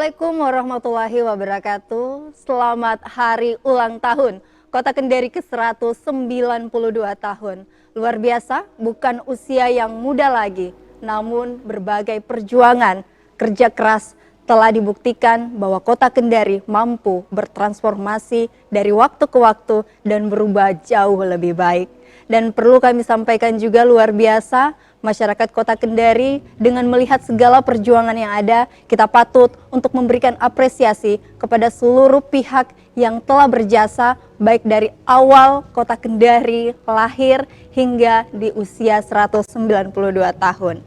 Assalamualaikum warahmatullahi wabarakatuh. Selamat hari ulang tahun Kota Kendari ke-192 tahun. Luar biasa, bukan usia yang muda lagi, namun berbagai perjuangan, kerja keras telah dibuktikan bahwa Kota Kendari mampu bertransformasi dari waktu ke waktu dan berubah jauh lebih baik. Dan perlu kami sampaikan juga luar biasa, masyarakat Kota Kendari dengan melihat segala perjuangan yang ada, kita patut untuk memberikan apresiasi kepada seluruh pihak yang telah berjasa baik dari awal Kota Kendari lahir hingga di usia 192 tahun.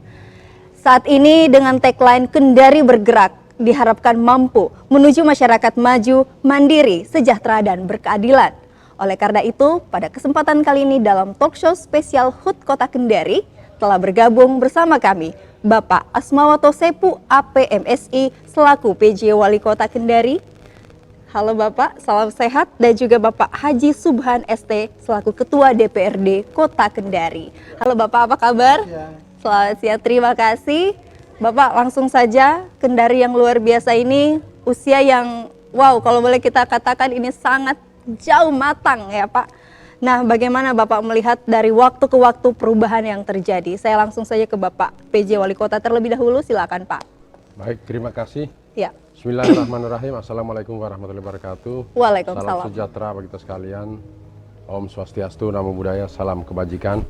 Saat ini dengan tagline Kendari Bergerak diharapkan mampu menuju masyarakat maju, mandiri, sejahtera dan berkeadilan. Oleh karena itu, pada kesempatan kali ini dalam talk show spesial HUT Kota Kendari telah bergabung bersama kami Bapak Asmawato Sepu APMSI selaku PJ Wali Kota Kendari. Halo Bapak, salam sehat. Dan juga Bapak Haji Subhan ST selaku Ketua DPRD Kota Kendari. Halo Bapak, apa kabar? Selamat siang, terima kasih. Bapak, langsung saja, Kendari yang luar biasa ini usia yang wow, kalau boleh kita katakan ini sangat jauh matang ya Pak. Nah, bagaimana Bapak melihat dari waktu ke waktu perubahan yang terjadi? Saya langsung saja ke Bapak PJ Wali Kota terlebih dahulu, silakan Pak. Baik, terima kasih. Ya. Bismillahirrahmanirrahim. Assalamualaikum warahmatullahi wabarakatuh. Waalaikumsalam. Salam sejahtera bagi kita sekalian. Om Swastiastu, Namo Buddhaya, salam kebajikan.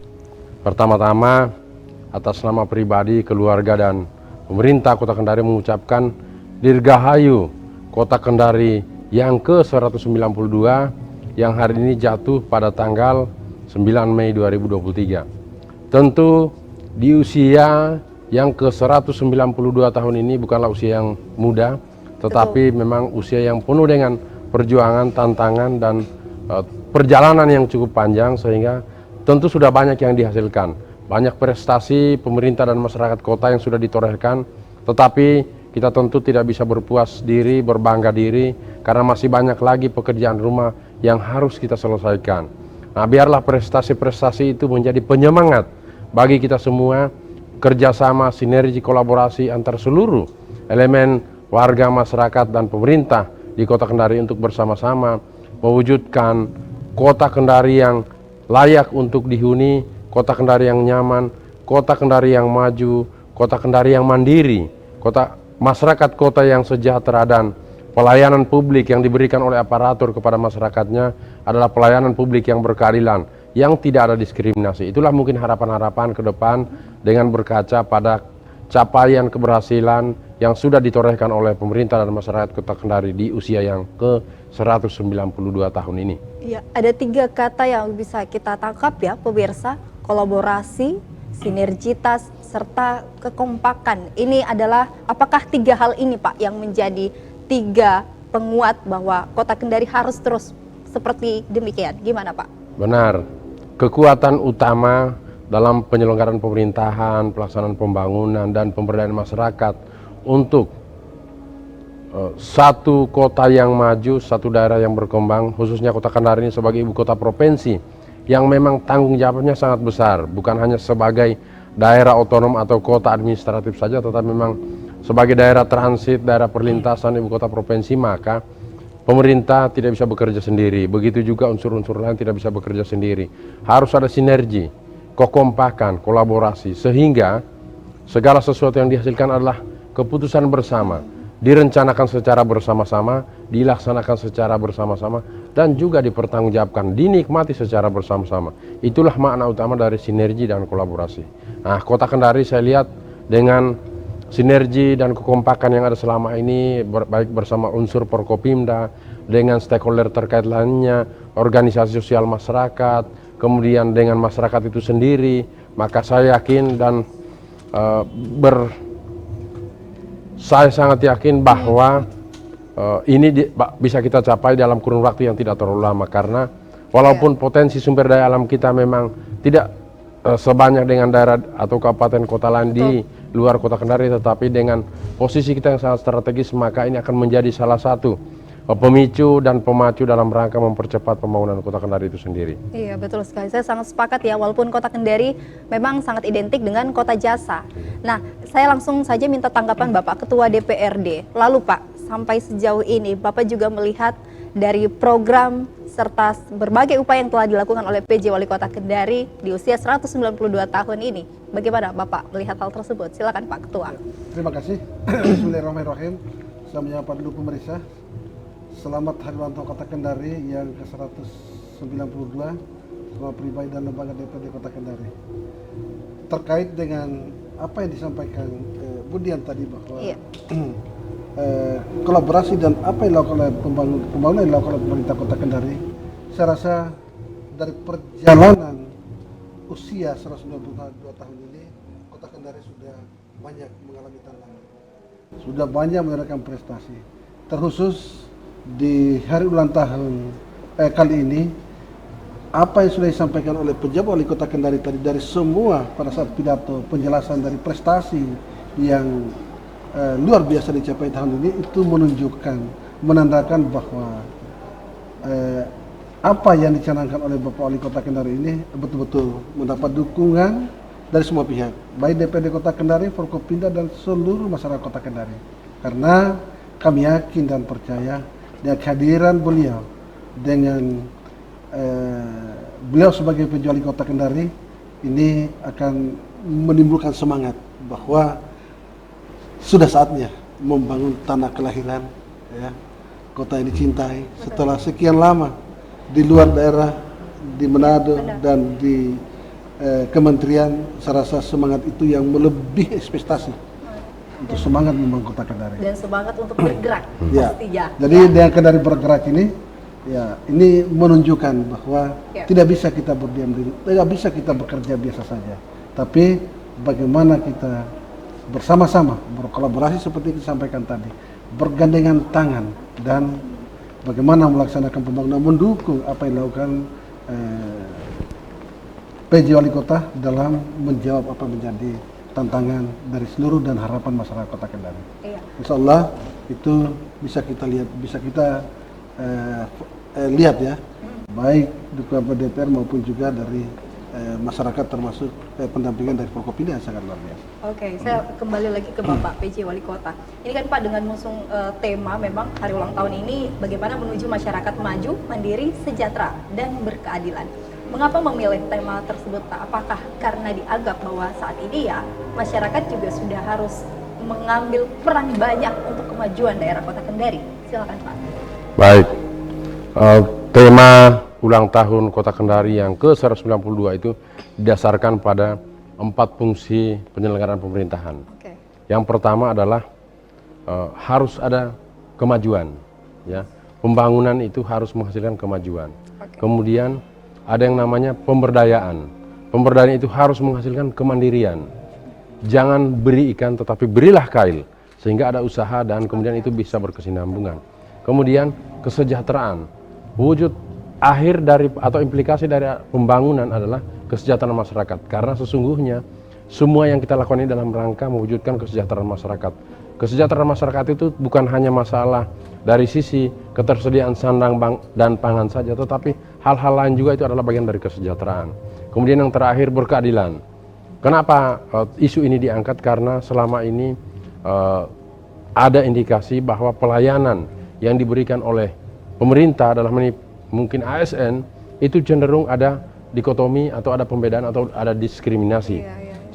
Pertama-tama, atas nama pribadi, keluarga dan pemerintah Kota Kendari mengucapkan Dirgahayu Kota Kendari yang ke-192 yang hari ini jatuh pada tanggal 9 Mei 2023. Tentu di usia yang ke-192 tahun ini bukanlah usia yang muda, tetapi memang usia yang penuh dengan perjuangan, tantangan, dan perjalanan yang cukup panjang, sehingga tentu sudah banyak yang dihasilkan. Banyak prestasi pemerintah dan masyarakat kota yang sudah ditorehkan, tetapi kita tentu tidak bisa berpuas diri, berbangga diri, karena masih banyak lagi pekerjaan rumah yang harus kita selesaikan. Nah, biarlah prestasi-prestasi itu menjadi penyemangat bagi kita semua, kerjasama, sinergi, kolaborasi antar seluruh elemen warga, masyarakat, dan pemerintah di Kota Kendari untuk bersama-sama mewujudkan Kota Kendari yang layak untuk dihuni, Kota Kendari yang nyaman, Kota Kendari yang maju, Kota Kendari yang mandiri, masyarakat kota yang sejahtera, dan pelayanan publik yang diberikan oleh aparatur kepada masyarakatnya adalah pelayanan publik yang berkeadilan, yang tidak ada diskriminasi. Itulah mungkin harapan-harapan ke depan dengan berkaca pada capaian keberhasilan yang sudah ditorehkan oleh pemerintah dan masyarakat Kota Kendari di usia yang ke-192 tahun ini. Iya, ada 3 kata yang bisa kita tangkap ya pemirsa: kolaborasi, sinergitas, serta kekompakan. Ini adalah, apakah 3 hal ini Pak yang menjadi 3 penguat bahwa Kota Kendari harus terus seperti demikian? Gimana Pak? Benar, kekuatan utama dalam penyelenggaraan pemerintahan, pelaksanaan pembangunan, dan pemberdayaan masyarakat untuk satu kota yang maju, satu daerah yang berkembang, khususnya Kota Kendari ini sebagai ibu kota provinsi yang memang tanggung jawabnya sangat besar, bukan hanya sebagai daerah otonom atau kota administratif saja, tetapi memang sebagai daerah transit, daerah perlintasan ibu kota provinsi, maka pemerintah tidak bisa bekerja sendiri. Begitu juga unsur-unsur lain tidak bisa bekerja sendiri. Harus ada sinergi, kekompakan, kolaborasi, sehingga segala sesuatu yang dihasilkan adalah keputusan bersama, direncanakan secara bersama-sama, dilaksanakan secara bersama-sama, dan juga dipertanggungjawabkan, dinikmati secara bersama-sama. Itulah makna utama dari sinergi dan kolaborasi. Nah, Kota Kendari saya lihat dengan sinergi dan kekompakan yang ada selama ini, baik bersama unsur Forkopimda, dengan stakeholder terkait lainnya, organisasi sosial masyarakat, kemudian dengan masyarakat itu sendiri, maka saya yakin dan saya sangat yakin bahwa ini bisa kita capai dalam kurun waktu yang tidak terlalu lama, karena walaupun potensi sumber daya alam kita memang tidak sebanyak dengan daerah atau kabupaten kota lain di luar Kota Kendari, tetapi dengan posisi kita yang sangat strategis, maka ini akan menjadi salah satu pemicu dan pemacu dalam rangka mempercepat pembangunan Kota Kendari itu sendiri. Iya, betul sekali. Saya sangat sepakat ya, walaupun Kota Kendari memang sangat identik dengan kota jasa. Nah, saya langsung saja minta tanggapan Bapak Ketua DPRD. Lalu Pak, sampai sejauh ini Bapak juga melihat dari program serta berbagai upaya yang telah dilakukan oleh PJ Wali Kota Kendari di usia 192 tahun ini. Bagaimana Bapak melihat hal tersebut? Silakan Pak Ketua. Terima kasih. Bismillahirrahmanirrahim. Saya menyapa dulu pemirsa. Selamat Hari Ulang Tahun Kota Kendari yang ke-192 sama pribadi dan lembaga DPD Kota Kendari. Terkait dengan apa yang disampaikan Budian tadi bahwa kolaborasi dan apa yang dilakukan oleh pembangunan yang dilakukan oleh pemerintah Kota Kendari, saya rasa dari perjalanan usia 192 tahun ini, Kota Kendari sudah banyak mengalami tantangan, sudah banyak menorehkan prestasi, terkhusus di hari ulang tahun kali ini. Apa yang sudah disampaikan oleh pejabat wali kota Kendari tadi dari semua pada saat pidato penjelasan dari prestasi yang luar biasa dicapai tahun ini, itu menandakan bahwa apa yang dicanangkan oleh Bapak Wali Kota Kendari ini betul-betul mendapat dukungan dari semua pihak, baik DPD Kota Kendari, Forkopimda dan seluruh masyarakat Kota Kendari. Karena kami yakin dan percaya dengan kehadiran beliau, dengan beliau sebagai PJ Wali Kota Kendari ini akan menimbulkan semangat bahwa sudah saatnya membangun tanah kelahiran, ya, kota yang dicintai setelah sekian lama di luar daerah, di Manado dan di kementerian. Saya rasa semangat itu yang melebihi ekspektasi untuk semangat membangun Kota Kendari Dan semangat untuk bergerak ya. pastinya. Jadi dengan Kendari bergerak ini, ya, ini menunjukkan bahwa tidak bisa kita berdiam diri, tidak bisa kita bekerja biasa saja, tapi bagaimana kita bersama-sama berkolaborasi seperti yang disampaikan tadi, bergandengan tangan, dan bagaimana melaksanakan pembangunan, mendukung apa yang dilakukan PJ Wali Kota dalam menjawab apa menjadi tantangan dari seluruh dan harapan masyarakat Kota Kendari. Insya Allah itu bisa kita lihat, bisa kita lihat ya, baik dukungan DPR maupun juga dari masyarakat, termasuk pendampingan dari Forkopimda yang sangat luar biasa. Oke, saya kembali lagi ke Bapak PJ Wali Kota. Ini kan Pak dengan mengusung tema memang hari ulang tahun ini bagaimana menuju masyarakat maju, mandiri, sejahtera dan berkeadilan. Mengapa memilih tema tersebut Pak? Apakah karena dianggap bahwa saat ini ya masyarakat juga sudah harus mengambil peran banyak untuk kemajuan daerah Kota Kendari? Silakan Pak. Baik, tema ulang tahun Kota Kendari yang ke-192 itu didasarkan pada 4 fungsi penyelenggaraan pemerintahan. Yang pertama adalah harus ada kemajuan, ya. Pembangunan itu harus menghasilkan kemajuan. Kemudian ada yang namanya pemberdayaan. Pemberdayaan itu harus menghasilkan kemandirian. Jangan beri ikan tetapi berilah kail, sehingga ada usaha dan kemudian itu bisa berkesinambungan. Kemudian kesejahteraan. Wujud akhir dari atau implikasi dari pembangunan adalah kesejahteraan masyarakat, karena sesungguhnya semua yang kita lakukan ini dalam rangka mewujudkan kesejahteraan masyarakat. Kesejahteraan masyarakat itu bukan hanya masalah dari sisi ketersediaan sandang dan pangan saja, tetapi hal-hal lain juga itu adalah bagian dari kesejahteraan. Kemudian yang terakhir berkeadilan. Kenapa isu ini diangkat? Karena selama ini ada indikasi bahwa pelayanan yang diberikan oleh pemerintah dalam ini mungkin ASN itu cenderung ada dikotomi atau ada pembedaan atau ada diskriminasi.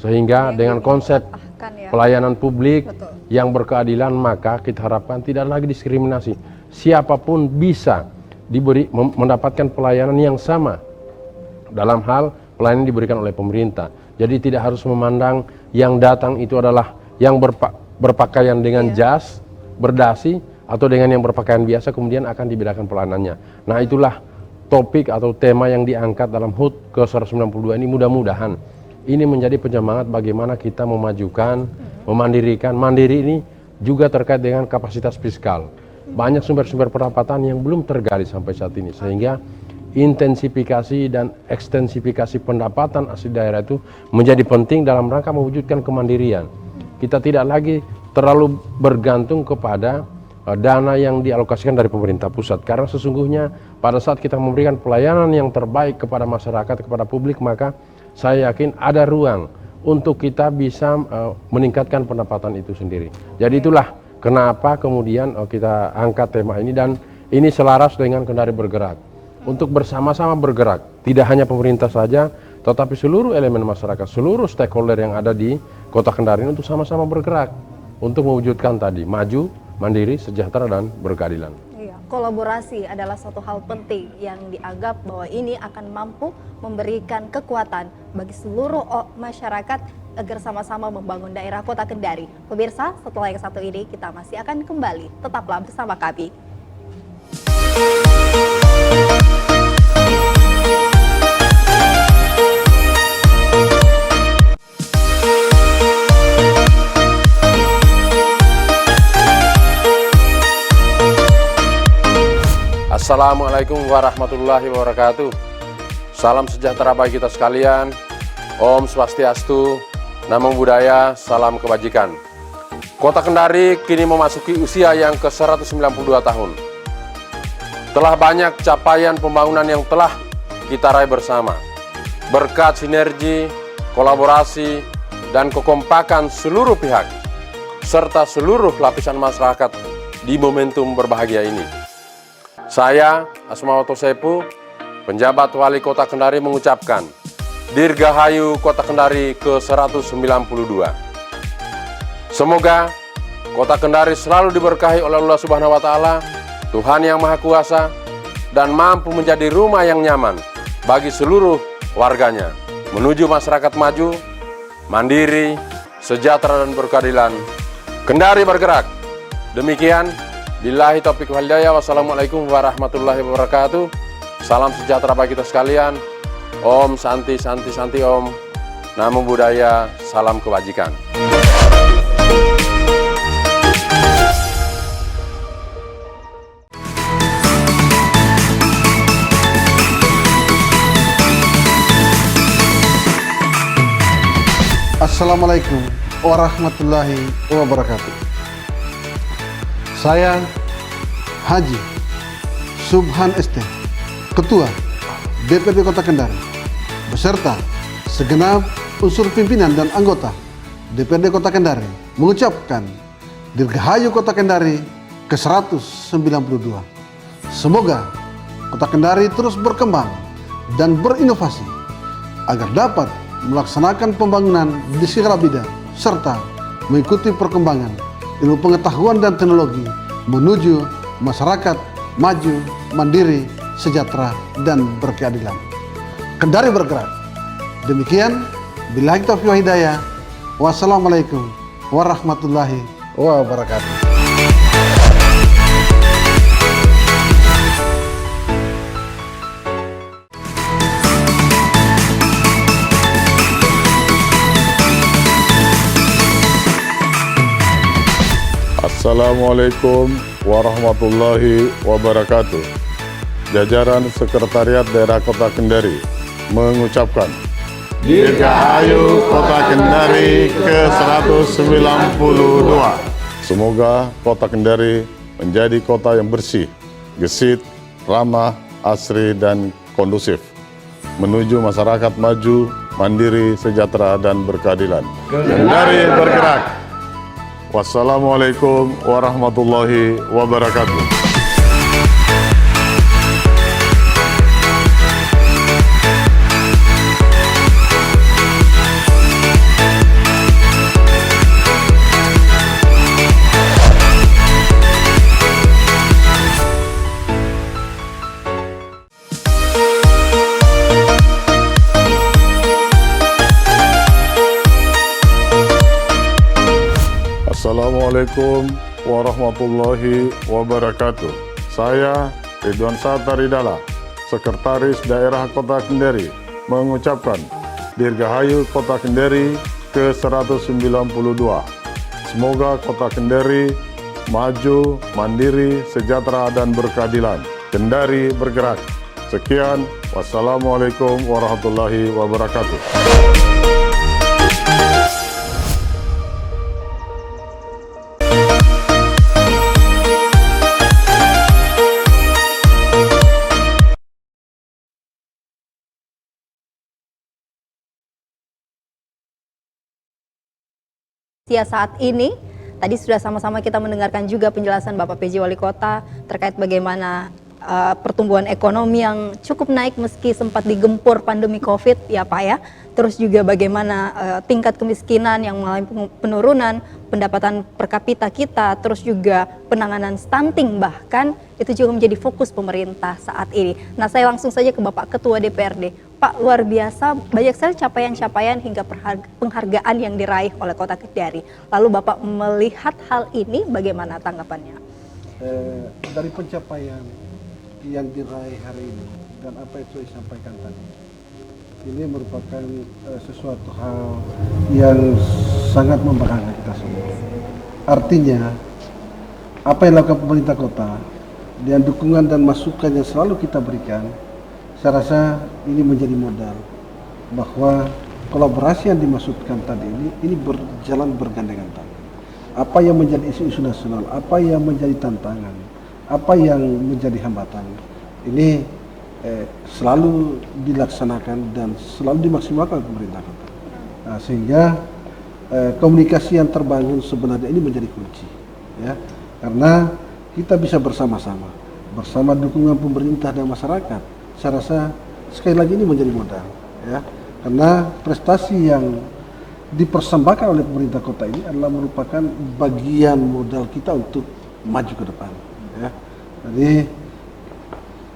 Sehingga dengan konsep pelayanan publik yang berkeadilan, maka kita harapkan tidak lagi diskriminasi. Siapapun bisa mendapatkan pelayanan yang sama dalam hal pelayanan diberikan oleh pemerintah. Jadi tidak harus memandang yang datang itu adalah yang berpakaian dengan jas, berdasi, atau dengan yang berpakaian biasa kemudian akan dibedakan pelayanannya. Nah, itulah topik atau tema yang diangkat dalam HUT ke-192 ini. Mudah-mudahan ini menjadi penyemangat bagaimana kita memajukan, memandirikan. Mandiri ini juga terkait dengan kapasitas fiskal. Banyak sumber-sumber pendapatan yang belum tergali sampai saat ini, sehingga intensifikasi dan ekstensifikasi pendapatan asli daerah itu menjadi penting dalam rangka mewujudkan kemandirian. Kita tidak lagi terlalu bergantung kepada dana yang dialokasikan dari pemerintah pusat, karena sesungguhnya pada saat kita memberikan pelayanan yang terbaik kepada masyarakat, kepada publik, maka saya yakin ada ruang untuk kita bisa meningkatkan pendapatan itu sendiri. Jadi itulah kenapa kemudian kita angkat tema ini, dan ini selaras dengan Kendari Bergerak. Untuk bersama-sama bergerak, tidak hanya pemerintah saja, tetapi seluruh elemen masyarakat, seluruh stakeholder yang ada di Kota Kendari untuk sama-sama bergerak untuk mewujudkan tadi maju, mandiri, sejahtera, dan berkeadilan. Iya, kolaborasi adalah suatu hal penting yang dianggap bahwa ini akan mampu memberikan kekuatan bagi seluruh masyarakat agar sama-sama membangun daerah Kota Kendari. Pemirsa, setelah yang satu ini kita masih akan kembali. Tetaplah bersama kami. Assalamualaikum warahmatullahi wabarakatuh. Salam sejahtera bagi kita sekalian. Om Swastiastu, Namo Buddhaya, salam kebajikan. Kota Kendari kini memasuki usia yang ke-192 tahun. Telah banyak capaian pembangunan yang telah kita raih bersama. Berkat sinergi, kolaborasi, dan kekompakan seluruh pihak, serta seluruh lapisan masyarakat di momentum berbahagia ini. Saya, Asmawoto Sepu, penjabat Wali Kota Kendari mengucapkan Dirgahayu Kota Kendari ke-192. Semoga Kota Kendari selalu diberkahi oleh Allah Subhanahu wa Ta'ala, Tuhan Yang Maha Kuasa, dan mampu menjadi rumah yang nyaman bagi seluruh warganya, menuju masyarakat maju, mandiri, sejahtera, dan berkeadilan. Kendari bergerak. Demikian, billahi taufiq wal hidayah. Wassalamualaikum warahmatullahi wabarakatuh. Salam sejahtera bagi kita sekalian. Om Santi Santi Santi Om. Namo Buddhaya, salam kebajikan. Assalamualaikum warahmatullahi wabarakatuh. Saya Haji Subhan ST, Ketua DPD Kota Kendari, beserta segenap unsur pimpinan dan anggota DPD Kota Kendari mengucapkan Dirgahayu Kota Kendari ke-192. Semoga Kota Kendari terus berkembang dan berinovasi agar dapat melaksanakan pembangunan di segala bidang serta mengikuti perkembangan ilmu pengetahuan dan teknologi menuju masyarakat maju, mandiri, sejahtera, dan berkeadilan. Kendari bergerak. Demikian, billahi taufiq wal hidayah. Wassalamualaikum warahmatullahi wabarakatuh. Assalamualaikum warahmatullahi wabarakatuh. Jajaran Sekretariat Daerah Kota Kendari mengucapkan Dirgahayu Kota Kendari ke-192. Semoga Kota Kendari menjadi kota yang bersih, gesit, ramah, asri, dan kondusif, menuju masyarakat maju, mandiri, sejahtera, dan berkeadilan. Kendari bergerak. Wassalamualaikum warahmatullahi wabarakatuh. Assalamualaikum warahmatullahi wabarakatuh. Saya Ridwan Sataridala, Sekretaris Daerah Kota Kendari, mengucapkan Dirgahayu Kota Kendari ke-192. Semoga Kota Kendari maju, mandiri, sejahtera, dan berkeadilan. Kendari bergerak. Sekian, wassalamualaikum warahmatullahi wabarakatuh. Saat ini tadi sudah sama-sama kita mendengarkan juga penjelasan Bapak PJ Wali Kota terkait bagaimana pertumbuhan ekonomi yang cukup naik meski sempat digempur pandemi COVID ya Pak ya. Terus juga bagaimana tingkat kemiskinan yang mengalami penurunan, pendapatan per kapita kita, terus juga penanganan stunting bahkan itu juga menjadi fokus pemerintah saat ini. Nah, saya langsung saja ke Bapak Ketua DPRD. Pak, luar biasa banyak sekali capaian-capaian hingga penghargaan yang diraih oleh Kota Kendari. Lalu Bapak melihat hal ini bagaimana tanggapannya? Dari pencapaian yang diraih hari ini dan apa yang saya sampaikan tadi, ini merupakan sesuatu hal yang sangat membanggakan kita semua. Artinya, apa yang dilakukan pemerintah kota dan dukungan dan masukan yang selalu kita berikan, saya rasa ini menjadi modal bahwa kolaborasi yang dimaksudkan tadi ini berjalan bergandengan tangan. Apa yang menjadi isu-isu nasional, apa yang menjadi tantangan, apa yang menjadi hambatan, ini selalu dilaksanakan dan selalu dimaksimalkan oleh pemerintah kota. Nah, sehingga komunikasi yang terbangun sebenarnya ini menjadi kunci, ya, karena kita bisa bersama-sama, bersama dukungan pemerintah dan masyarakat. Saya rasa sekali lagi ini menjadi modal, ya, karena prestasi yang dipersembahkan oleh pemerintah kota ini adalah merupakan bagian modal kita untuk maju ke depan, ya. Jadi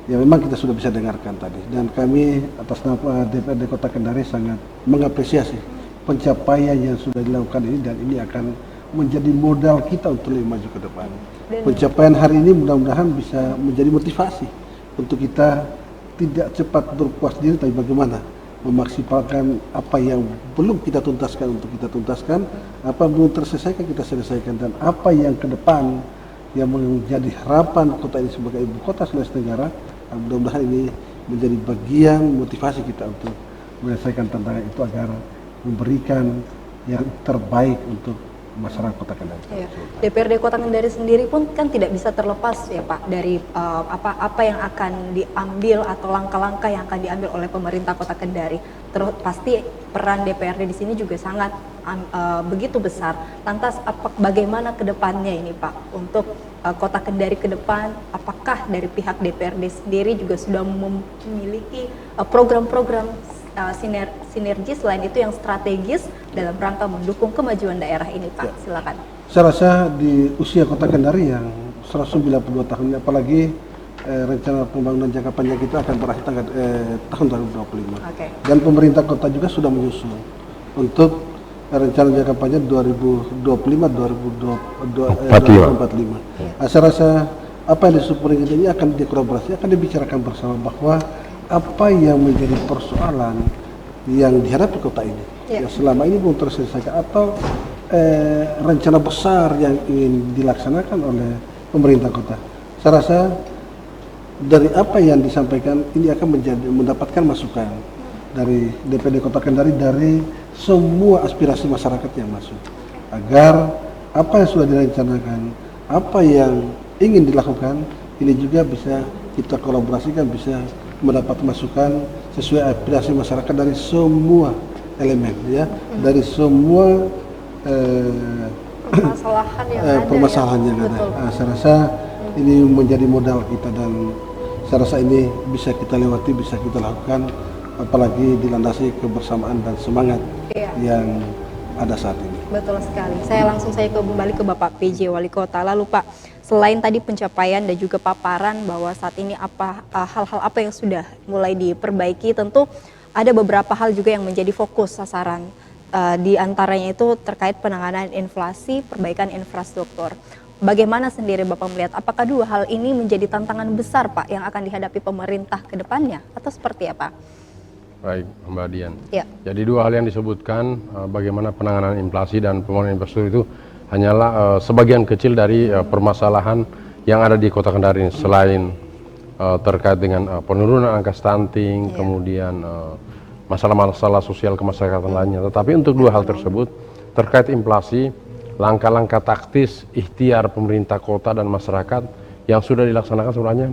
ya memang kita sudah bisa dengarkan tadi, dan kami atas nama DPRD Kota Kendari sangat mengapresiasi pencapaian yang sudah dilakukan ini, dan ini akan menjadi modal kita untuk lebih maju ke depan. Pencapaian hari ini mudah-mudahan bisa menjadi motivasi untuk kita tidak cepat berpuas diri, tapi bagaimana memaksimalkan apa yang belum kita tuntaskan untuk kita tuntaskan, apa yang belum terselesaikan kita selesaikan, dan apa yang ke depan yang menjadi harapan kota ini sebagai ibu kota Sulawesi Tenggara. Mudah-mudahan ini menjadi bagian motivasi kita untuk menyelesaikan tantangan itu agar memberikan yang terbaik untuk masyarakat Kota Kendari. Ya. DPRD Kota Kendari sendiri pun kan tidak bisa terlepas ya Pak dari apa yang akan diambil atau langkah-langkah yang akan diambil oleh pemerintah Kota Kendari. Terus pasti peran DPRD di sini juga sangat begitu besar. Lantas bagaimana ke depannya ini Pak untuk Kota Kendari ke depan? Apakah dari pihak DPRD sendiri juga sudah memiliki program-program sinergi selain itu yang strategis dalam rangka mendukung kemajuan daerah ini Pak? Silakan. Saya rasa di usia Kota Kendari yang 192 tahun, apalagi rencana pembangunan jangka panjang kita akan berakhir tahun 2025. Okay. Dan pemerintah kota juga sudah menyusun untuk rencana jangka panjang 2025-2045. Saya rasa apa yang disupport ini akan dikolaborasi, akan dibicarakan bersama bahwa apa yang menjadi persoalan yang dihadapi kota ini, yang selama ini belum terselesaikan, atau rencana besar yang ingin dilaksanakan oleh pemerintah kota. Saya rasa dari apa yang disampaikan ini akan mendapatkan masukan dari DPRD Kota Kendari, dari semua aspirasi masyarakat yang masuk, agar apa yang sudah direncanakan, apa yang ingin dilakukan, ini juga bisa kita kolaborasikan, bisa mendapat masukan sesuai aspirasi masyarakat dari semua elemen, ya, dari semua permasalahan yang ada. Nah, saya rasa ini menjadi modal kita, dan saya rasa ini bisa kita lewati, bisa kita lakukan, apalagi dilandasi kebersamaan dan semangat yang ada saat ini. Betul sekali. Saya langsung kembali ke Bapak PJ Wali Kota. Lalu Pak, selain tadi pencapaian dan juga paparan bahwa saat ini hal-hal apa yang sudah mulai diperbaiki, tentu ada beberapa hal juga yang menjadi fokus sasaran. Di antaranya itu terkait penanganan inflasi, perbaikan infrastruktur. Bagaimana sendiri Bapak melihat, apakah dua hal ini menjadi tantangan besar Pak yang akan dihadapi pemerintah ke depannya, atau seperti apa? Baik, Mbak Dian. Ya. Jadi dua hal yang disebutkan, bagaimana penanganan inflasi dan pembangunan infrastruktur itu hanyalah sebagian kecil dari permasalahan yang ada di Kota Kendari, selain terkait dengan penurunan angka stunting, kemudian masalah-masalah sosial kemasyarakatan lainnya. Tetapi untuk dua hal tersebut, terkait inflasi, langkah-langkah taktis ikhtiar pemerintah kota dan masyarakat yang sudah dilaksanakan sebenarnya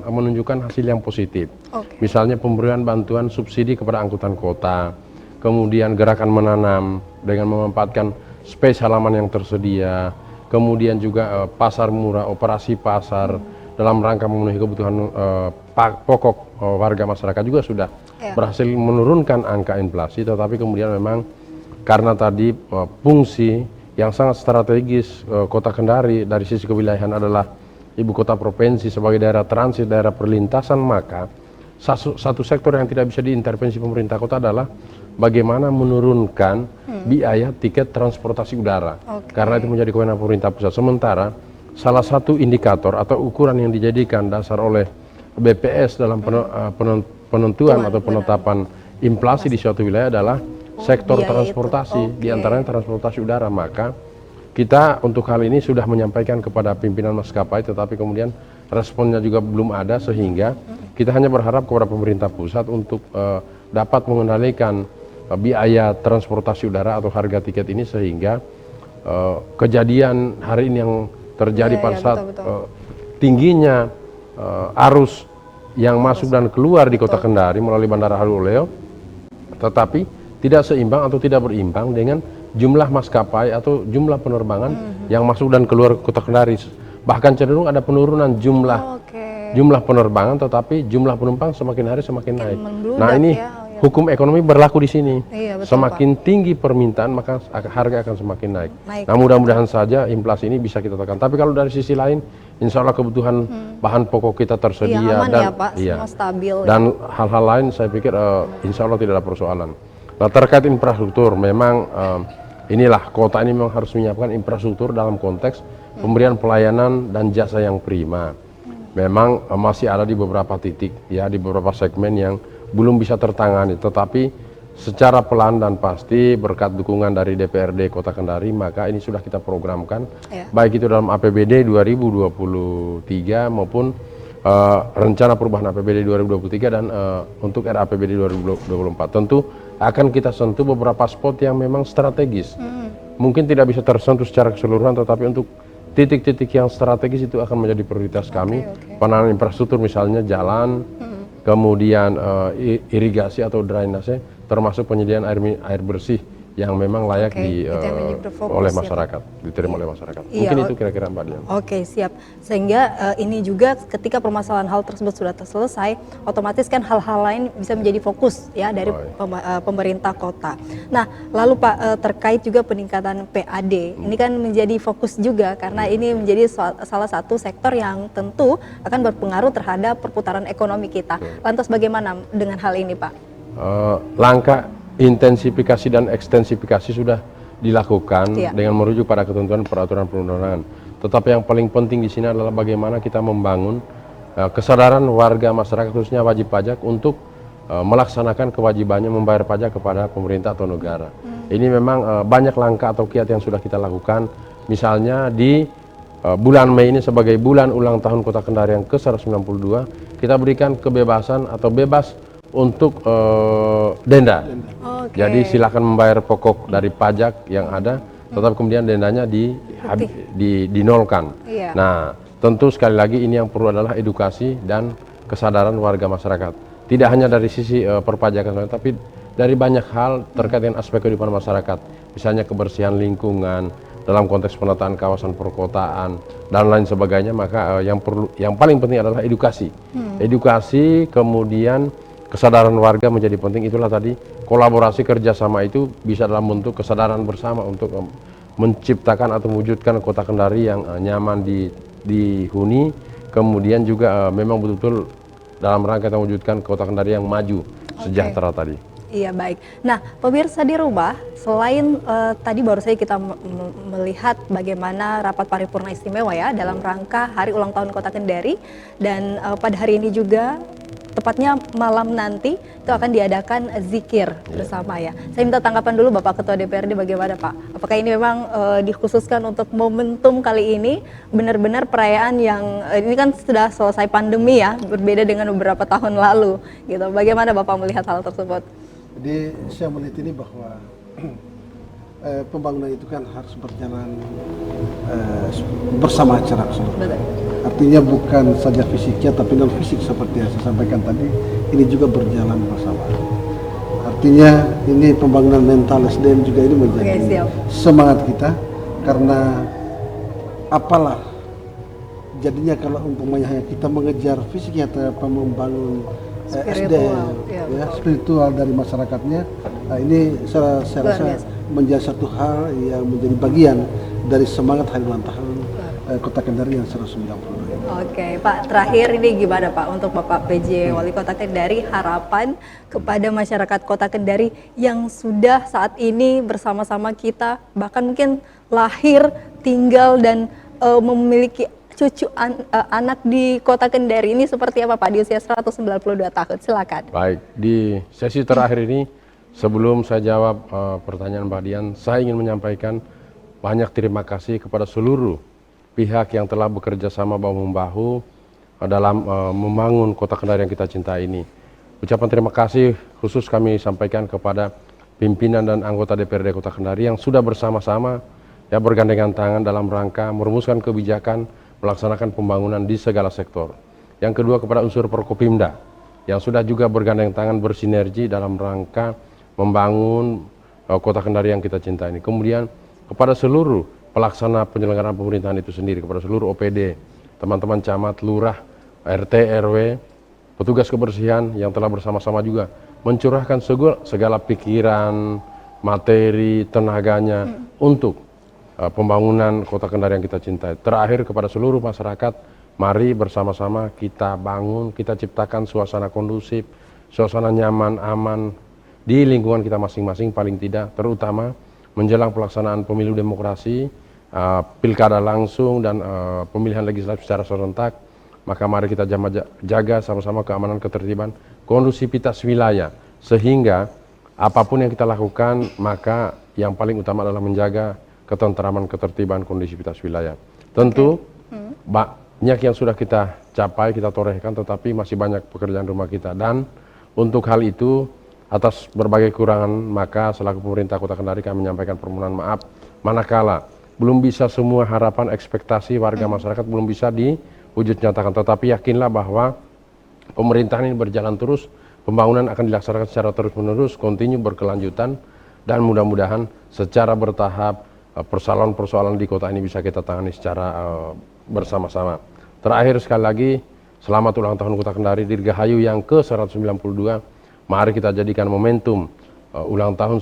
menunjukkan hasil yang positif. Misalnya pemberian bantuan subsidi kepada angkutan kota, kemudian gerakan menanam dengan memanfaatkan space halaman yang tersedia, kemudian juga pasar murah, operasi pasar dalam rangka memenuhi kebutuhan pokok warga masyarakat juga sudah berhasil menurunkan angka inflasi. Tetapi kemudian memang karena tadi fungsi yang sangat strategis Kota Kendari dari sisi kewilayahan adalah ibu kota provinsi sebagai daerah transit, daerah perlintasan, maka satu sektor yang tidak bisa diintervensi pemerintah kota adalah bagaimana menurunkan biaya tiket transportasi udara. Karena itu menjadi kewenangan pemerintah pusat. Sementara salah satu indikator atau ukuran yang dijadikan dasar oleh BPS dalam penentuan atau penetapan inflasi di suatu wilayah adalah sektor transportasi, diantaranya transportasi udara. Maka kita untuk hal ini sudah menyampaikan kepada pimpinan maskapai, tetapi kemudian responnya juga belum ada, sehingga kita hanya berharap kepada pemerintah pusat untuk dapat mengendalikan biaya transportasi udara atau harga tiket ini, sehingga kejadian hari ini yang terjadi pada saat tingginya arus yang masuk dan keluar di Kota Kendari melalui Bandara Haluleo, tetapi tidak seimbang atau tidak berimbang dengan jumlah maskapai atau jumlah penerbangan yang masuk dan keluar Kota Kendari. Bahkan cenderung ada penurunan jumlah penerbangan, tetapi jumlah penumpang semakin hari semakin naik. Nah ini hukum ekonomi berlaku di sini. Semakin tinggi permintaan maka harga akan semakin naik. Nah mudah-mudahan saja inflasi ini bisa kita tekan. Tapi kalau dari sisi lain, insya Allah kebutuhan bahan pokok kita tersedia dan semua stabil. Dan hal-hal lain saya pikir insya Allah tidak ada persoalan. Nah terkait infrastruktur, memang inilah kota ini memang harus menyiapkan infrastruktur dalam konteks pemberian pelayanan dan jasa yang prima. Memang masih ada di beberapa titik, ya, di beberapa segmen yang belum bisa tertangani, tetapi secara pelan dan pasti berkat dukungan dari DPRD Kota Kendari, maka ini sudah kita programkan, baik itu dalam APBD 2023 maupun rencana perubahan APBD 2023 dan untuk RAPBD 2024. Tentu akan kita sentuh beberapa spot yang memang strategis. Mungkin tidak bisa tersentuh secara keseluruhan, tetapi untuk titik-titik yang strategis itu akan menjadi prioritas kami. Penanganan infrastruktur misalnya jalan, kemudian irigasi atau drainase, termasuk penyediaan air bersih yang memang layak oleh masyarakat, diterima oleh masyarakat. Mungkin itu kira-kira Mbak Dian. Oke, siap. Sehingga ini juga ketika permasalahan hal tersebut sudah selesai, otomatis kan hal-hal lain bisa menjadi fokus ya dari pemerintah kota. Nah, lalu Pak, terkait juga peningkatan PAD, ini kan menjadi fokus juga karena ini menjadi salah satu sektor yang tentu akan berpengaruh terhadap perputaran ekonomi kita. Lantas bagaimana dengan hal ini, Pak? Langkah intensifikasi dan ekstensifikasi sudah dilakukan dengan merujuk pada ketentuan peraturan perundang-undangan. Tetapi yang paling penting di sini adalah bagaimana kita membangun kesadaran warga masyarakat khususnya wajib pajak untuk melaksanakan kewajibannya membayar pajak kepada pemerintah atau negara. Ini memang banyak langkah atau kiat yang sudah kita lakukan. Misalnya di bulan Mei ini sebagai bulan ulang tahun Kota Kendari yang ke-192, kita berikan kebebasan atau bebas untuk denda. Jadi silakan membayar pokok dari pajak yang ada, tetap kemudian dendanya dinolkan. Nah, tentu sekali lagi ini yang perlu adalah edukasi dan kesadaran warga masyarakat. Tidak hanya dari sisi perpajakan, tapi dari banyak hal terkait dengan aspek kehidupan masyarakat. Misalnya kebersihan lingkungan, dalam konteks penataan kawasan perkotaan dan lain sebagainya. Maka yang paling penting adalah edukasi. Edukasi, kemudian kesadaran warga menjadi penting. Itulah tadi kolaborasi kerjasama itu bisa dalam bentuk kesadaran bersama untuk menciptakan atau mewujudkan Kota Kendari yang nyaman dihuni, kemudian juga memang betul-betul dalam rangka mewujudkan Kota Kendari yang maju, sejahtera tadi. Iya, baik. Nah, pemirsa di rumah, selain tadi baru saja kita melihat bagaimana rapat paripurna istimewa ya dalam rangka hari ulang tahun Kota Kendari, dan pada hari ini juga tepatnya malam nanti itu akan diadakan zikir bersama ya. Saya minta tanggapan dulu Bapak Ketua DPRD, bagaimana Pak? Apakah ini memang dikhususkan untuk momentum kali ini benar-benar perayaan yang ini kan sudah selesai pandemi ya, berbeda dengan beberapa tahun lalu gitu. Bagaimana Bapak melihat hal tersebut? Jadi saya melihat ini bahwa pembangunan itu kan harus berjalan bersama secara keseluruhan. Artinya bukan saja fisiknya tapi non fisik seperti yang saya sampaikan tadi, ini juga berjalan bersama. Artinya ini pembangunan mental SDM juga ini menjadi semangat kita, karena apalah jadinya kalau umpamanya hanya kita mengejar fisik tanpa membangun SDM, ya, spiritual dari masyarakatnya. Nah, ini saya rasa menjadi satu hal yang menjadi bagian dari semangat hari ulang tahun Kota Kendari yang 192. Oke, Pak, terakhir ini gimana Pak untuk Bapak PJ Wali Kota Kendari, harapan kepada masyarakat Kota Kendari yang sudah saat ini bersama-sama kita, bahkan mungkin lahir, tinggal dan memiliki cucu anak di Kota Kendari ini seperti apa Pak di usia 192 tahun? Silakan. Baik, di sesi terakhir ini sebelum saya jawab pertanyaan Mbak Dian, saya ingin menyampaikan banyak terima kasih kepada seluruh pihak yang telah bekerja sama bahu-membahu dalam membangun Kota Kendari yang kita cintai ini. Ucapan terima kasih khusus kami sampaikan kepada pimpinan dan anggota DPRD Kota Kendari yang sudah bersama-sama ya bergandengan tangan dalam rangka merumuskan kebijakan melaksanakan pembangunan di segala sektor. Yang kedua kepada unsur Prokopimda yang sudah juga bergandengan tangan bersinergi dalam rangka membangun Kota Kendari yang kita cintai ini. Kemudian kepada seluruh pelaksana penyelenggaraan pemerintahan itu sendiri, kepada seluruh OPD, teman-teman camat, lurah, RT, RW, petugas kebersihan yang telah bersama-sama juga mencurahkan segala pikiran, materi, tenaganya untuk pembangunan Kota Kendari yang kita cintai. Terakhir kepada seluruh masyarakat, mari bersama-sama kita bangun, kita ciptakan suasana kondusif, suasana nyaman, aman di lingkungan kita masing-masing paling tidak, terutama menjelang pelaksanaan pemilu demokrasi, pilkada langsung dan pemilihan legislatif secara serentak. Maka mari kita jaga sama-sama keamanan, ketertiban, kondusivitas wilayah, sehingga apapun yang kita lakukan maka yang paling utama adalah menjaga ketentraman, ketertiban, kondusivitas wilayah. Tentu banyak yang sudah kita capai, kita torehkan, tetapi masih banyak pekerjaan rumah kita. Dan untuk hal itu, atas berbagai kekurangan, maka selaku pemerintah Kota Kendari kami menyampaikan permohonan maaf manakala belum bisa semua harapan, ekspektasi warga masyarakat belum bisa diwujud nyatakan. Tetapi yakinlah bahwa pemerintahan ini berjalan terus, pembangunan akan dilaksanakan secara terus-menerus, kontinu, berkelanjutan, dan mudah-mudahan secara bertahap persoalan-persoalan di kota ini bisa kita tangani secara bersama-sama. Terakhir sekali lagi, selamat ulang tahun Kota Kendari Dirgahayu yang ke-192. Mari kita jadikan momentum ulang tahun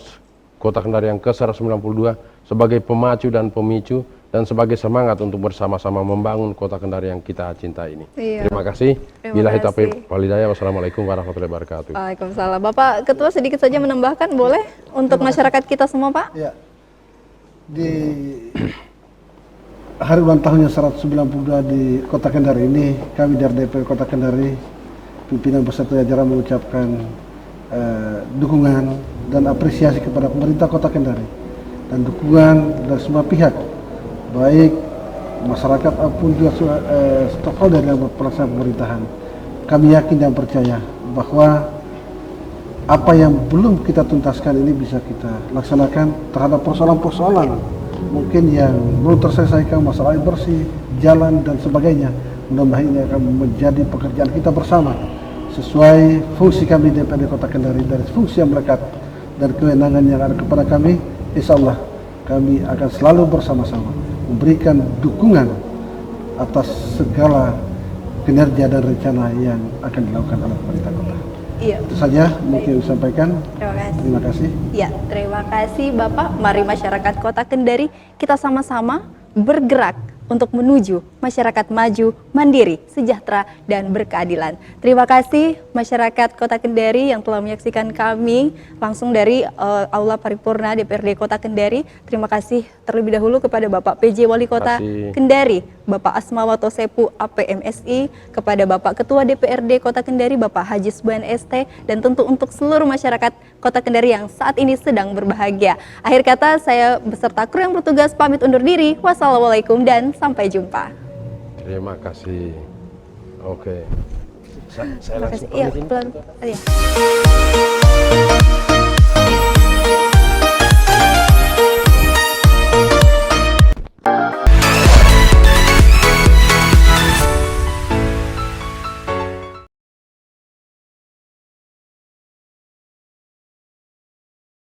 Kota Kendari yang ke-192 sebagai pemacu dan pemicu dan sebagai semangat untuk bersama-sama membangun Kota Kendari yang kita cintai ini. Iya. Terima kasih. Billahi taufiq wal hidayah. Wassalamualaikum warahmatullahi wabarakatuh. Waalaikumsalam. Bapak Ketua sedikit saja menambahkan boleh untuk masyarakat kita semua Pak? Ya. Di hari ulang tahun yang 192 di Kota Kendari ini, kami dari DPR Kota Kendari, pimpinan beserta jajaran mengucapkan dukungan dan apresiasi kepada pemerintah Kota Kendari dan dukungan dari semua pihak, baik masyarakat maupun juga stakeholder dalam pelaksanaan pemerintahan. Kami yakin dan percaya bahwa apa yang belum kita tuntaskan ini bisa kita laksanakan terhadap persoalan-persoalan mungkin yang belum terselesaikan, masalah air bersih, jalan dan sebagainya. Mudah-mudahan ini akan menjadi pekerjaan kita bersama sesuai fungsi kami DPRD Kota Kendari, dari fungsi yang melekat dan kewenangan yang ada kepada kami. Insya Allah kami akan selalu bersama-sama memberikan dukungan atas segala kinerja dan rencana yang akan dilakukan oleh pemerintah kota. Iya. Itu saja mungkin disampaikan. Terima kasih. Terima kasih. Ya, terima kasih Bapak. Mari masyarakat Kota Kendari kita sama-sama bergerak untuk menuju masyarakat maju, mandiri, sejahtera, dan berkeadilan. Terima kasih masyarakat Kota Kendari yang telah menyaksikan kami langsung dari Aula Paripurna DPRD Kota Kendari. Terima kasih terlebih dahulu kepada Bapak PJ Wali Kota Kendari, Bapak Asmawato Sepu APMSI, kepada Bapak Ketua DPRD Kota Kendari, Bapak Haji Suban ST, dan tentu untuk seluruh masyarakat Kota Kendari yang saat ini sedang berbahagia. Akhir kata, saya beserta kru yang bertugas pamit undur diri. Wassalamualaikum dan sampai jumpa. Terima kasih. Oke. Saya Terima langsung kasih. Iya, pamit ini. pelan. Iya.